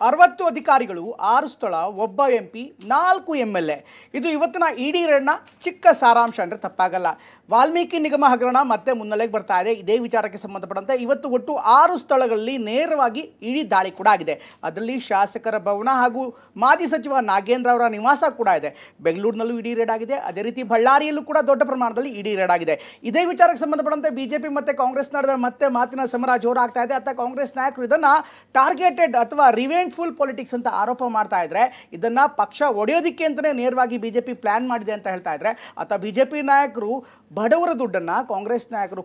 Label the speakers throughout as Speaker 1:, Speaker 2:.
Speaker 1: 60 ಅಧಿಕಾರಿಗಳು 6 ಸ್ಥಳ ಒಬ್ಬ MP 4 MLA ಇದು ಇವತ್ತಿನ ಇಡಿ ರೇಡ್ನ ಚಿಕ್ಕ ಸಾರಾಂಶ ಅಂದ್ರೆ ತಪ್ಪಾಗಲ್ಲ. ವಾಲ್ಮೀಕಿ ನಿಗಮ ಹಗರಣ ಮತ್ತೆ ಮುನ್ನೆಲೆಗೆ ಬರ್ತಾ ಇದೆ. ಇದೇ ವಿಚಾರಕ್ಕೆ ಸಂಬಂಧಪಟ್ಟಂತೆ ಇವತ್ತು ಒಟ್ಟು 6 ಸ್ಥಳಗಳಲ್ಲಿ ನೇರವಾಗಿ ಇಡಿ ದಾಳಿ ಕೂಡ ಆಗಿದೆ. ಅದರಲ್ಲಿ ಶಾಸಕರ ಭವನ ಹಾಗೂ ಮಾಜಿ ಸಚಿವ ನಾಗೇಂದ್ರ ಅವರ ನಿವಾಸ ಕೂಡ ಇದೆ. ಬೆಂಗಳೂರಿನಲ್ಲೂ ಇಡಿ ರೇಡ್ ಆಗಿದೆ. ಅದೇ ರೀತಿ ಬಳ್ಳಾರಿಯಲ್ಲೂ ಕೂಡ ದೊಡ್ಡ ಪ್ರಮಾಣದಲ್ಲಿ ಇಡಿ ರೇಡ್ ಆಗಿದೆ. ಇದೇ ವಿಚಾರಕ್ಕೆ ಸಂಬಂಧಪಟ್ಟಂತೆ ಬಿಜೆಪಿ ಮತ್ತೆ ಕಾಂಗ್ರೆಸ್ ನಡುವೆ ಮತ್ತೆ ಮಾತಿನ ಸಮರ ಜೋರಾಗ್ತಾ ಇದೆ. ಅತ್ತ ಕಾಂಗ್ರೆಸ್ ನಾಯಕರು ಇದನ್ನ ಟಾರ್ಗೆಟೆಡ್ ಅಥವಾ ರಿವೆಂಜ್ಫುಲ್ ಪೊಲಿಟಿಕ್ಸ್ ಅಂತ ಆರೋಪ ಮಾಡ್ತಾ ಇದ್ರೆ, ಇದನ್ನ ಪಕ್ಷ ಒಡೆಯೋದಕ್ಕೆ ಅಂತಾನೆ ನೇರವಾಗಿ ಬಿಜೆಪಿ ಪ್ಲಾನ್ ಮಾಡಿದೆ ಅಂತ ಹೇಳ್ತಾ ಇದ್ರೆ, ಅತ್ತ ಬಿಜೆಪಿ ನಾಯಕರು ಬಡವರ ದುಡ್ಡನ್ನ ಕಾಂಗ್ರೆಸ್ ನಾಯಕರು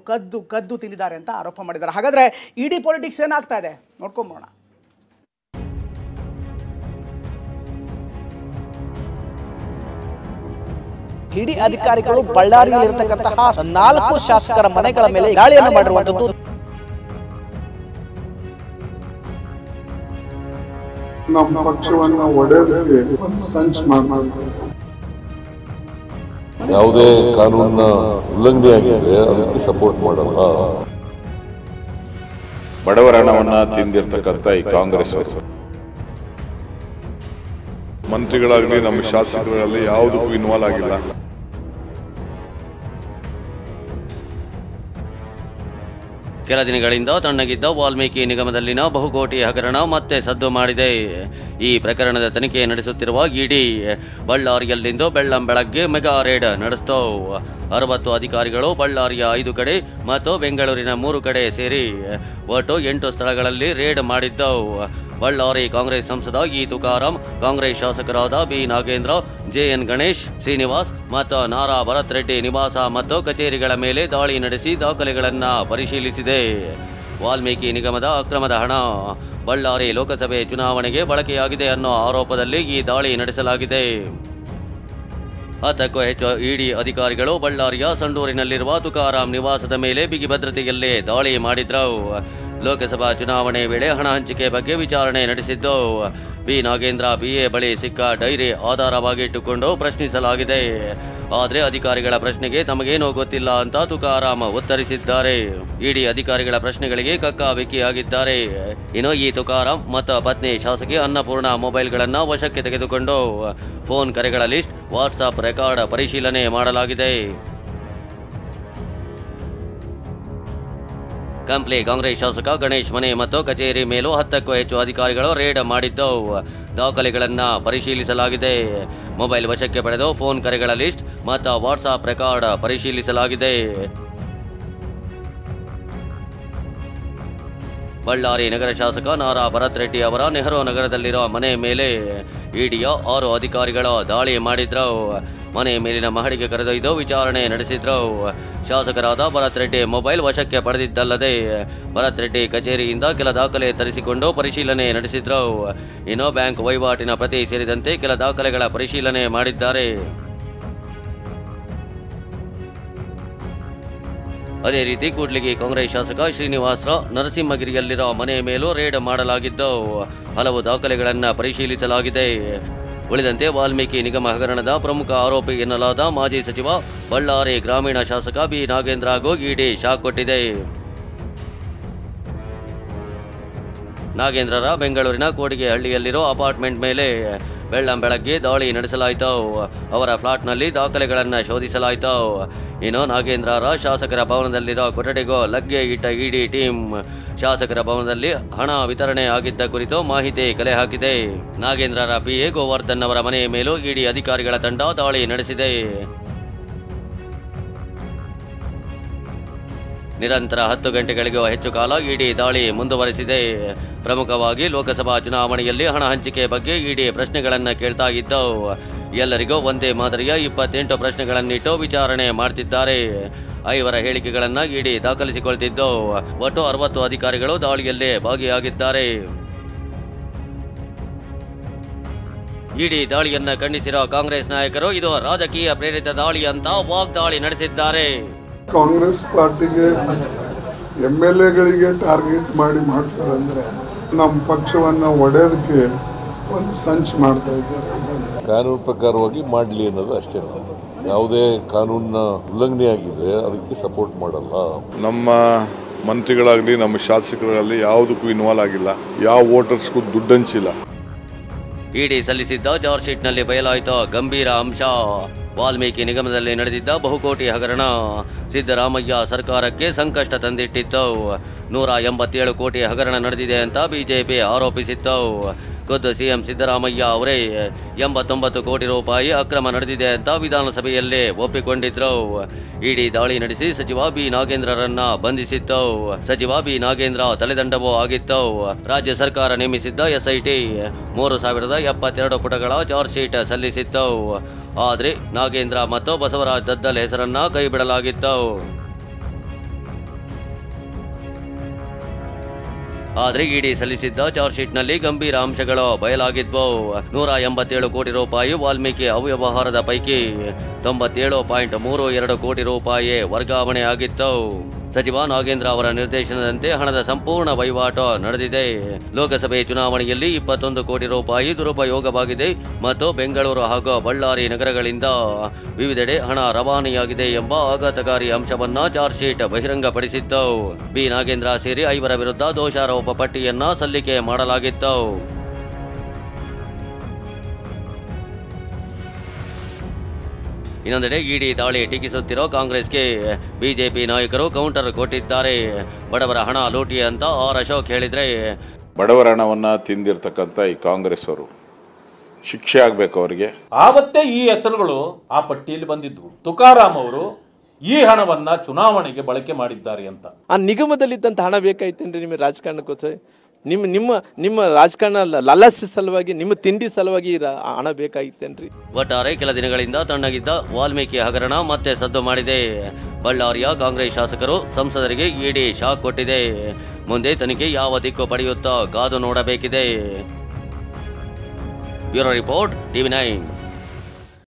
Speaker 1: ಕದ್ದು ತಿಂದಿದ್ದಾರೆ ಅಂತ ಆರೋಪ ಮಾಡಿದ್ದಾರೆ. ಹಾಗಾದ್ರೆ ಇಡಿ ಪೊಲಿಟಿಕ್ಸ್ ಏನಾಗ್ತಾ ಇದೆ ನೋಡ್ಕೊಂಬೋಣ.
Speaker 2: ಇಡಿ ಅಧಿಕಾರಿಗಳು ಬಳ್ಳಾರಿಯಲ್ಲಿರತಕ್ಕಂತಹ 4 ಶಾಸಕರ ಮನೆಗಳ ಮೇಲೆ ದಾಳಿಯನ್ನು ಮಾಡಿರುವಂತದ್ದು.
Speaker 3: ನಮ್ಮ ಪಕ್ಷವನ್ನು ಒಡೆಯೋದಕ್ಕೆ ಒಂದು ಸಂಚು ಮಾಡ್ತಾರೆ.
Speaker 4: ಯಾವುದೇ ಕಾನೂನಿನ ಉಲ್ಲಂಘನೆ ಆಗಿದೆ ಅದಕ್ಕೆ ಸಪೋರ್ಟ್ ಮಾಡಲ್ಲ.
Speaker 5: ಬಡವರ ಹಣವನ್ನ ತಿಂದಿರ್ತಕ್ಕಂಥ ಈ ಕಾಂಗ್ರೆಸ್
Speaker 4: ಮಂತ್ರಿಗಳಾಗಲಿ ನಮ್ಮ ಶಾಸಕರಲ್ಲಿ ಯಾವುದಕ್ಕೂ ಇನ್ವಾಲ್ವ್ ಆಗಿಲ್ಲ.
Speaker 6: ಕೆಲ ದಿನಗಳಿಂದ ತಣ್ಣಗಿದ್ದ ವಾಲ್ಮೀಕಿ ನಿಗಮದಲ್ಲಿನ ಬಹುಕೋಟಿ ಹಗರಣ ಮತ್ತೆ ಸದ್ದು ಮಾಡಿದೆ. ಈ ಪ್ರಕರಣದ ತನಿಖೆ ನಡೆಸುತ್ತಿರುವ ಇಡಿ ಬಳ್ಳಾರಿಯಲ್ಲಿಂದು ಬೆಳ್ಳಂಬೆಳಗ್ಗೆ ಮೆಗಾ ರೇಡ್ ನಡೆಸಿತು. 60 ಅಧಿಕಾರಿಗಳು ಬಳ್ಳಾರಿಯ 5 ಕಡೆ ಮತ್ತು ಬೆಂಗಳೂರಿನ 3 ಕಡೆ ಸೇರಿ ಒಟ್ಟು 8 ಸ್ಥಳಗಳಲ್ಲಿ ರೇಡ್ ಮಾಡಿದ್ದವು. ಬಳ್ಳಾರಿ ಕಾಂಗ್ರೆಸ್ ಸಂಸದ ಇ ತುಕಾರಾಂ, ಕಾಂಗ್ರೆಸ್ ಶಾಸಕರಾದ ಬಿ ನಾಗೇಂದ್ರ, ಜೆಎನ್ ಗಣೇಶ್, ಶ್ರೀನಿವಾಸ್ ಮತ್ತು ನಾರಾ ಭರತ್ ರೆಡ್ಡಿ ನಿವಾಸ ಮತ್ತು ಕಚೇರಿಗಳ ಮೇಲೆ ದಾಳಿ ನಡೆಸಿ ದಾಖಲೆಗಳನ್ನು ಪರಿಶೀಲಿಸಿದೆ. ವಾಲ್ಮೀಕಿ ನಿಗಮದ ಅಕ್ರಮದ ಹಣ ಬಳ್ಳಾರಿ ಲೋಕಸಭೆ ಚುನಾವಣೆಗೆ ಬಳಕೆಯಾಗಿದೆ ಅನ್ನೋ ಆರೋಪದಲ್ಲಿ ಈ ದಾಳಿ ನಡೆಸಲಾಗಿದೆ. 10ಕ್ಕೂ ಹೆಚ್ಚು ಇಡಿ ಅಧಿಕಾರಿಗಳು ಬಳ್ಳಾರಿಯ ಸಂಡೂರಿನಲ್ಲಿರುವ ತುಕಾರಾಂ ನಿವಾಸದ ಮೇಲೆ ಬಿಗಿ ಭದ್ರತೆಯಲ್ಲೇ ದಾಳಿ ಮಾಡಿದ್ರು. ಲೋಕಸಭಾ ಚುನಾವಣೆ ವೇಳೆ ಹಣ ಹಂಚಿಕೆ ಬಗ್ಗೆ ವಿಚಾರಣೆ ನಡೆಸಿದ್ದು ಬಿ ನಾಗೇಂದ್ರ PA ಬಳಿ ಸಿಕ್ಕ ಡೈರಿ ಆಧಾರವಾಗಿಟ್ಟುಕೊಂಡು ಪ್ರಶ್ನಿಸಲಾಗಿದೆ. ಆದರೆ ಅಧಿಕಾರಿಗಳ ಪ್ರಶ್ನೆಗೆ ತಮಗೇನೂ ಗೊತ್ತಿಲ್ಲ ಅಂತ ತುಕಾರಾಂ ಉತ್ತರಿಸಿದ್ದಾರೆ. ಇಡಿ ಅಧಿಕಾರಿಗಳ ಪ್ರಶ್ನೆಗಳಿಗೆ ಕಕ್ಕಾಬಿಕ್ಕಿಯಾಗಿದ್ದಾರೆ. ಇನ್ನು ಈ ತುಕಾರಾಂ ಮತ್ತು ಪತ್ನಿ ಶಾಸಕಿ ಅನ್ನಪೂರ್ಣ ಮೊಬೈಲ್ಗಳನ್ನು ವಶಕ್ಕೆ ತೆಗೆದುಕೊಂಡು ಫೋನ್ ಕರೆಗಳ ಲಿಸ್ಟ್, ವಾಟ್ಸಾಪ್ ರೆಕಾರ್ಡ್ ಪರಿಶೀಲನೆ ಮಾಡಲಾಗಿದೆ. ಕಂಪ್ಲಿ ಕಾಂಗ್ರೆಸ್ ಶಾಸಕ ಗಣೇಶ್ ಮನೆ ಮತ್ತು ಕಚೇರಿ ಮೇಲೂ 10ಕ್ಕೂ ಹೆಚ್ಚು ಅಧಿಕಾರಿಗಳು ರೇಡ್ ಮಾಡಿದ್ದು ದಾಖಲೆಗಳನ್ನು ಪರಿಶೀಲಿಸಲಾಗಿದೆ. ಮೊಬೈಲ್ ವಶಕ್ಕೆ ಪಡೆದು ಫೋನ್ ಕರೆಗಳ ಲಿಸ್ಟ್ ಮತ್ತು ವಾಟ್ಸಾಪ್ ರೆಕಾರ್ಡ್ ಪರಿಶೀಲಿಸಲಾಗಿದೆ. ಬಳ್ಳಾರಿ ನಗರ ಶಾಸಕ ನಾರಾ ಭರತ್ ರೆಡ್ಡಿ ಅವರ ನೆಹರು ನಗರದಲ್ಲಿರುವ ಮನೆ ಮೇಲೆ ಇಡಿಯ 6 ಅಧಿಕಾರಿಗಳು ದಾಳಿ ಮಾಡಿದ್ರು. ಮನೆ ಮೇಲಿನ ಮಹಡಿಗೆ ಕರೆದೊಯ್ದು ವಿಚಾರಣೆ ನಡೆಸಿದ್ರು. ಶಾಸಕರಾದ ಭರತ್ ರೆಡ್ಡಿ ಮೊಬೈಲ್ ವಶಕ್ಕೆ ಪಡೆದಿದ್ದಲ್ಲದೆ ಭರತ್ ರೆಡ್ಡಿ ಕಚೇರಿಯಿಂದ ಕೆಲ ದಾಖಲೆ ತರಿಸಿಕೊಂಡು ಪರಿಶೀಲನೆ ನಡೆಸಿದ್ರು. ಇನ್ನು ಬ್ಯಾಂಕ್ ವಹಿವಾಟಿನ ಪ್ರತಿ ಸೇರಿದಂತೆ ಕೆಲ ದಾಖಲೆಗಳ ಪರಿಶೀಲನೆ ಮಾಡಿದ್ದಾರೆ. ಅದೇ ರೀತಿ ಕೂಡ್ಲಿಗಿ ಕಾಂಗ್ರೆಸ್ ಶಾಸಕ ಶ್ರೀನಿವಾಸ ನರಸಿಂಹಗಿರಿಯಲ್ಲಿರೋ ಮನೆ ಮೇಲೂ ರೇಡ್ ಮಾಡಲಾಗಿದ್ದು ಹಲವು ದಾಖಲೆಗಳನ್ನು ಪರಿಶೀಲಿಸಲಾಗಿದೆ. ಉಳಿದಂತೆ ವಾಲ್ಮೀಕಿ ನಿಗಮ ಹಗರಣದ ಪ್ರಮುಖ ಆರೋಪಿ ಎನ್ನಲಾದ ಮಾಜಿ ಸಚಿವ ಬಳ್ಳಾರಿ ಗ್ರಾಮೀಣ ಶಾಸಕ ಬಿ ನಾಗೇಂದ್ರ ಹಾಗೂ ಇಡಿ ಶಾಕ್ ಕೊಟ್ಟಿದೆ. ನಾಗೇಂದ್ರರ ಬೆಂಗಳೂರಿನ ಕೋಡಿಗೆಹಳ್ಳಿಯಲ್ಲಿರೋ ಅಪಾರ್ಟ್ಮೆಂಟ್ ಮೇಲೆ ಬೆಳ್ಳಂಬೆಳಗ್ಗೆ ದಾಳಿ ನಡೆಸಲಾಯಿತು. ಅವರ ಫ್ಲಾಟ್ನಲ್ಲಿ ದಾಖಲೆಗಳನ್ನು ಶೋಧಿಸಲಾಯಿತು. ಇನ್ನು ನಾಗೇಂದ್ರರ ಶಾಸಕರ ಭವನದಲ್ಲಿರೋ ಕೊಠಡಿಗೂ ಲಗ್ಗೆ ಇಟ್ಟ ಇಡಿ ಟೀಮ್ ಶಾಸಕರ ಭವನದಲ್ಲಿ ಹಣ ವಿತರಣೆ ಆಗಿದ್ದ ಕುರಿತು ಮಾಹಿತಿ ಕಲೆ ಹಾಕಿದೆ. ನಾಗೇಂದ್ರರ PA ಗೋವರ್ಧನ್ ಅವರ ಮನೆಯ ಮೇಲೂ ಇಡಿ ಅಧಿಕಾರಿಗಳ ತಂಡ ದಾಳಿ ನಡೆಸಿದೆ. ನಿರಂತರ 10 ಗಂಟೆಗಳಿಗೂ ಹೆಚ್ಚು ಕಾಲ ಇಡಿ ದಾಳಿ ಮುಂದುವರೆಸಿದೆ. ಪ್ರಮುಖವಾಗಿ ಲೋಕಸಭಾ ಚುನಾವಣೆಯಲ್ಲಿ ಹಣ ಹಂಚಿಕೆ ಬಗ್ಗೆ ಇಡಿ ಪ್ರಶ್ನೆಗಳನ್ನು ಕೇಳ್ತಾ ಇದ್ದು ಎಲ್ಲರಿಗೂ ಒಂದೇ ಮಾದರಿಯ 28 ಪ್ರಶ್ನೆಗಳನ್ನಿಟ್ಟು ವಿಚಾರಣೆ ಮಾಡ್ತಿದ್ದಾರೆ. 5 ಹೇಳಿಕೆಗಳನ್ನು ಇಡಿ ದಾಖಲಿಸಿಕೊಳ್ತಿದ್ದು ಒಟ್ಟು 60 ಅಧಿಕಾರಿಗಳು ದಾಳಿಯಲ್ಲಿ ಭಾಗಿಯಾಗಿದ್ದಾರೆ. ಇಡಿ ದಾಳಿಯನ್ನ ಖಂಡಿಸಿರೋ ಕಾಂಗ್ರೆಸ್ ನಾಯಕರು ಇದು ರಾಜಕೀಯ ಪ್ರೇರಿತ ದಾಳಿ ಅಂತ ವಾಗ್ದಾಳಿ ನಡೆಸಿದ್ದಾರೆ.
Speaker 3: ಕಾಂಗ್ರೆಸ್ ಪಾರ್ಟಿಗೆ MLAಗಳಿಗೆ ಟಾರ್ಗೆಟ್ ಮಾಡ್ತಾರೆ ಅಂದ್ರೆ ನಮ್ಮ ಪಕ್ಷವನ್ನು ಒಡೆಯೋದಕ್ಕೆ ಒಂದು ಸಂಚು ಮಾಡ್ತಾ ಇದ್ದಾರೆ.
Speaker 4: ಕಾನೂನು ಪ್ರಕಾರವಾಗಿ ಮಾಡಲಿ ಅನ್ನೋದು ಅಷ್ಟೇ. ಯಾವುದೇ ಕಾನೂನಿನ ಉಲ್ಲಂಘನೆ ಆಗಿದೆ ಅದಕ್ಕೆ ಸಪೋರ್ಟ್ ಮಾಡಲ್ಲ.
Speaker 5: ನಮ್ಮ
Speaker 4: ಮಂತ್ರಿಗಳಾಗಲಿ ನಮ್ಮ ಶಾಸಕರಾಗಲಿ ಯಾವುದಕ್ಕೂ ಇನ್ವಾಲ್ವ್ ಆಗಿಲ್ಲ, ಯಾವ ವೋಟರ್ಸ್ಗೂ ದುಡ್ಡು ಹಂಚಿಲ್ಲ.
Speaker 6: ಇಡಿ ಸಲ್ಲಿಸಿದ್ದ ಚಾರ್ಜ್ ಶೀಟ್ನಲ್ಲಿ ಬಯಲಾಯಿತ ಗಂಭೀರ ಅಂಶ. ವಾಲ್ಮೀಕಿ ನಿಗಮದಲ್ಲಿ ನಡೆದಿದ್ದ ಬಹುಕೋಟಿ ಹಗರಣ ಸಿದ್ದರಾಮಯ್ಯ ಸರ್ಕಾರಕ್ಕೆ ಸಂಕಷ್ಟ ತಂದಿಟ್ಟಿತ್ತು. 187 ಕೋಟಿ ಹಗರಣ ನಡೆದಿದೆ ಅಂತ ಬಿಜೆಪಿ ಆರೋಪಿಸಿತ್ತು. ಖುದ್ದು ಸಿಎಂ ಸಿದ್ದರಾಮಯ್ಯ ಅವರೇ 89 ಕೋಟಿ ರೂಪಾಯಿ ಅಕ್ರಮ ನಡೆದಿದೆ ಅಂತ ವಿಧಾನಸಭೆಯಲ್ಲೇ ಒಪ್ಪಿಕೊಂಡಿದ್ರು. ಇಡಿ ದಾಳಿ ನಡೆಸಿ ಸಚಿವ ಬಿ ನಾಗೇಂದ್ರರನ್ನ ಬಂಧಿಸಿತ್ತು. ಸಚಿವ ಬಿ ನಾಗೇಂದ್ರ ತಲೆದಂಡವೂ ಆಗಿತ್ತು. ರಾಜ್ಯ ಸರ್ಕಾರ ನೇಮಿಸಿದ್ದ ಎಸ್ಐಟಿ 3072 ಪುಟಗಳ ಚಾರ್ಜ್ ಶೀಟ್ ಸಲ್ಲಿಸಿತ್ತು. ಆದರೆ ನಾಗೇಂದ್ರ ಮತ್ತು ಬಸವರಾಜ್ ದದ್ದಲ್ ಹೆಸರನ್ನ ಕೈಬಿಡಲಾಗಿತ್ತು. ಆದರೆ ಇಡಿ ಸಲ್ಲಿಸಿದ್ದ ಚಾರ್ಜ್ ಶೀಟ್ನಲ್ಲಿ ಗಂಭೀರ ಅಂಶಗಳು ಬಯಲಾಗಿದ್ವು. 187 ಕೋಟಿ ರೂಪಾಯಿ ವಾಲ್ಮೀಕಿ ಅವ್ಯವಹಾರದ ಪೈಕಿ 97.32 ಕೋಟಿ ರೂಪಾಯಿ ವರ್ಗಾವಣೆ ಆಗಿತ್ತು. ಸಚಿವ ನಾಗೇಂದ್ರ ಅವರ ನಿರ್ದೇಶನದಂತೆ ಹಣದ ಸಂಪೂರ್ಣ ವಹಿವಾಟು ನಡೆದಿದೆ. ಲೋಕಸಭೆ ಚುನಾವಣೆಯಲ್ಲಿ 21 ಕೋಟಿ ರೂಪಾಯಿ ದುರುಪಯೋಗವಾಗಿದೆ ಮತ್ತು ಬೆಂಗಳೂರು ಹಾಗೂ ಬಳ್ಳಾರಿ ನಗರಗಳಿಂದ ವಿವಿಧೆಡೆ ಹಣ ರವಾನೆಯಾಗಿದೆ ಎಂಬ ಆಘಾತಕಾರಿ ಅಂಶವನ್ನ ಚಾರ್ಜ್ ಶೀಟ್ ಬಹಿರಂಗಪಡಿಸಿತ್ತು. ಬಿ ನಾಗೇಂದ್ರ ಸೇರಿ 5 ವಿರುದ್ಧ ದೋಷಾರೋಪ ಪಟ್ಟಿಯನ್ನ ಸಲ್ಲಿಕೆ ಮಾಡಲಾಗಿತ್ತು. ಇನ್ನೊಂದೆಡೆ ಇಡಿ ದಾಳಿ ಟೀಕಿಸುತ್ತಿರೋ ಕಾಂಗ್ರೆಸ್ಗೆ ಬಿಜೆಪಿ ನಾಯಕರು ಕೌಂಟರ್ ಕೊಟ್ಟಿದ್ದಾರೆ. ಬಡವರ ಹಣ ಲೂಟಿ ಅಂತ ಆರ್ ಅಶೋಕ್ ಹೇಳಿದ್ರೆ,
Speaker 5: ಬಡವರ ಹಣವನ್ನ ತಿಂದಿರ್ತಕ್ಕಂಥ ಈ ಕಾಂಗ್ರೆಸ್ ಅವರು ಶಿಕ್ಷೆ ಆಗ್ಬೇಕು ಅವರಿಗೆ.
Speaker 7: ಆವತ್ತೇ ಈ ಹೆಸರುಗಳು ಆ ಪಟ್ಟಿಯಲ್ಲಿ ಬಂದಿದ್ವು. ತುಕಾರಾಮ್ ಅವರು ಈ ಹಣವನ್ನ ಚುನಾವಣೆಗೆ ಬಳಕೆ ಮಾಡಿದ್ದಾರೆ ಅಂತ.
Speaker 8: ಆ ನಿಗಮದಲ್ಲಿದ್ದಂಥ ಹಣ ಬೇಕಾಯ್ತೇನ್ರಿ ನಿಮಗೆ ರಾಜಕಾರಣಕ್ಕೋಸ್ಕರ? ನಿಮ್ಮ ನಿಮ್ಮ ನಿಮ್ಮ ರಾಜಕಾರಣ ಲಲಸೆ ಸಲುವಾಗಿ, ನಿಮ್ಮ ತಿಂಡಿ ಸಲುವಾಗಿ ಹಣ ಬೇಕಾಗಿತ್ತೇನ್ರಿ?
Speaker 6: ಒಟ್ಟಾರೆ ಕೆಲ ದಿನಗಳಿಂದ ತಣ್ಣಗಿದ್ದ ವಾಲ್ಮೀಕಿ ಹಗರಣ ಮತ್ತೆ ಸದ್ದು ಮಾಡಿದೆ. ಬಳ್ಳಾರಿಯ ಕಾಂಗ್ರೆಸ್ ಶಾಸಕರು ಸಂಸದರಿಗೆ ಇಡಿ ಶಾಕ್ ಕೊಟ್ಟಿದೆ. ಮುಂದೆ ತನಿಖೆ ಯಾವ ದಿಕ್ಕು ಪಡೆಯುತ್ತಾ ಕಾದು ನೋಡಬೇಕಿದೆ. Bureau report, TV9.